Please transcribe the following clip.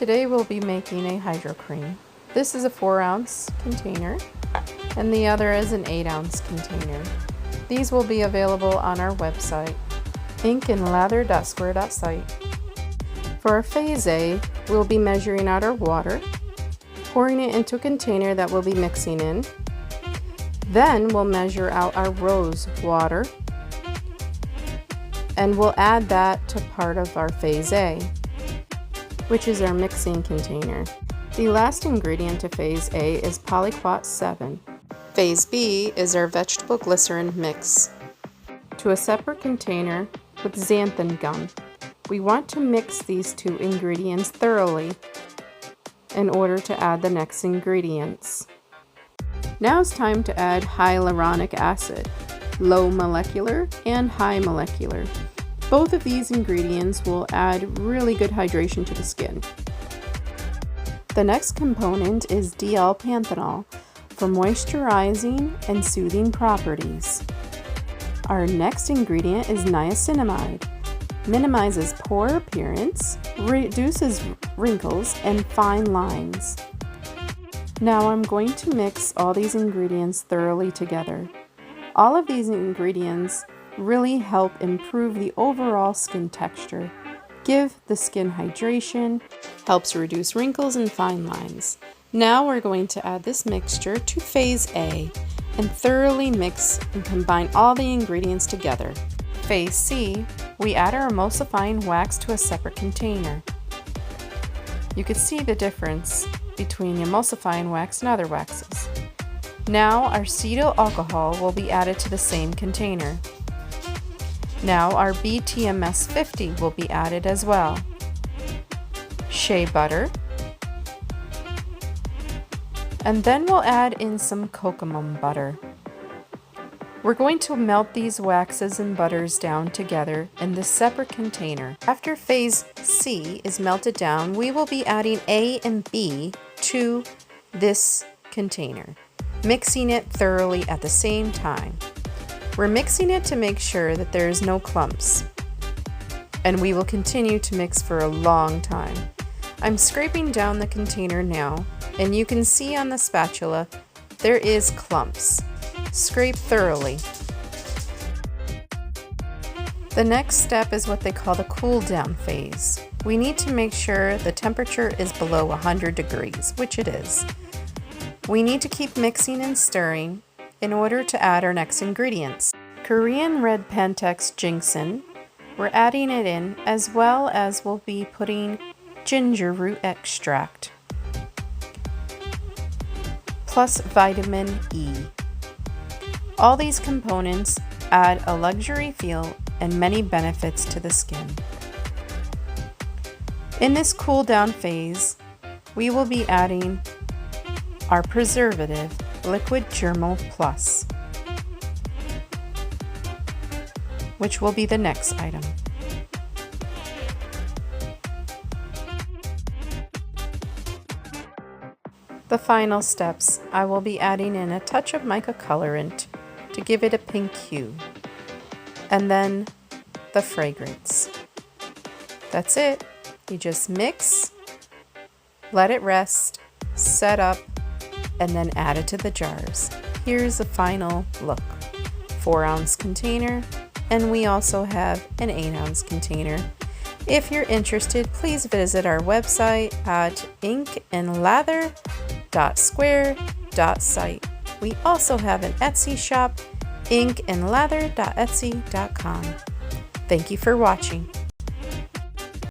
Today we'll be making a hydro cream. This is a 4-ounce container and the other is an 8-ounce container. These will be available on our website, inkandlather.square.site. For our phase A, we'll be measuring out our water, pouring it into a container that we'll be mixing in. Then we'll measure out our rose water and we'll add that to part of our phase A, which is our mixing container. The last ingredient to phase A is polyquat 7. Phase B is our vegetable glycerin mix. To a separate container with xanthan gum. We want to mix these two ingredients thoroughly in order to add the next ingredients. Now it's time to add hyaluronic acid, low molecular and high molecular. Both of these ingredients will add really good hydration to the skin. The next component is DL-Panthenol for moisturizing and soothing properties. Our next ingredient is niacinamide. Minimizes pore appearance, reduces wrinkles and fine lines. Now I'm going to mix all these ingredients thoroughly together. All of these ingredients really help improve the overall skin texture, give the skin hydration, helps reduce wrinkles and fine lines. Now we're going to add this mixture to phase A and thoroughly mix and combine all the ingredients together. Phase C, we add our emulsifying wax to a separate container. You can see the difference between the emulsifying wax and other waxes. Now our cetyl alcohol will be added to the same container. Now our BTMS 50 will be added as well. Shea butter. And then we'll add in some cocoa butter. We're going to melt these waxes and butters down together in this separate container. After phase C is melted down, we will be adding A and B to this container, mixing it thoroughly at the same time. We're mixing it to make sure that there is no clumps, and we will continue to mix for a long time. I'm scraping down the container now, and you can see on the spatula there is clumps. Scrape thoroughly. The next step is what they call the cool down phase. We need to make sure the temperature is below 100 degrees, which it is. We need to keep mixing and stirring in order to add our next ingredients. Korean red Pantex ginseng, we're adding it in, as well as we'll be putting ginger root extract, plus vitamin E. All these components add a luxury feel and many benefits to the skin. In this cool down phase, we will be adding our preservative, Liquid Germal Plus, which will be the next item. The final steps, I will be adding in a touch of mica colorant to give it a pink hue, and then the fragrance. That's it. You just mix, let it rest, set up, and then add it to the jars. Here's the final look. 4-ounce container, and we also have an 8-ounce container. If you're interested, please visit our website at inkandlather.square.site. We also have an Etsy shop, inkandlather.etsy.com. Thank you for watching.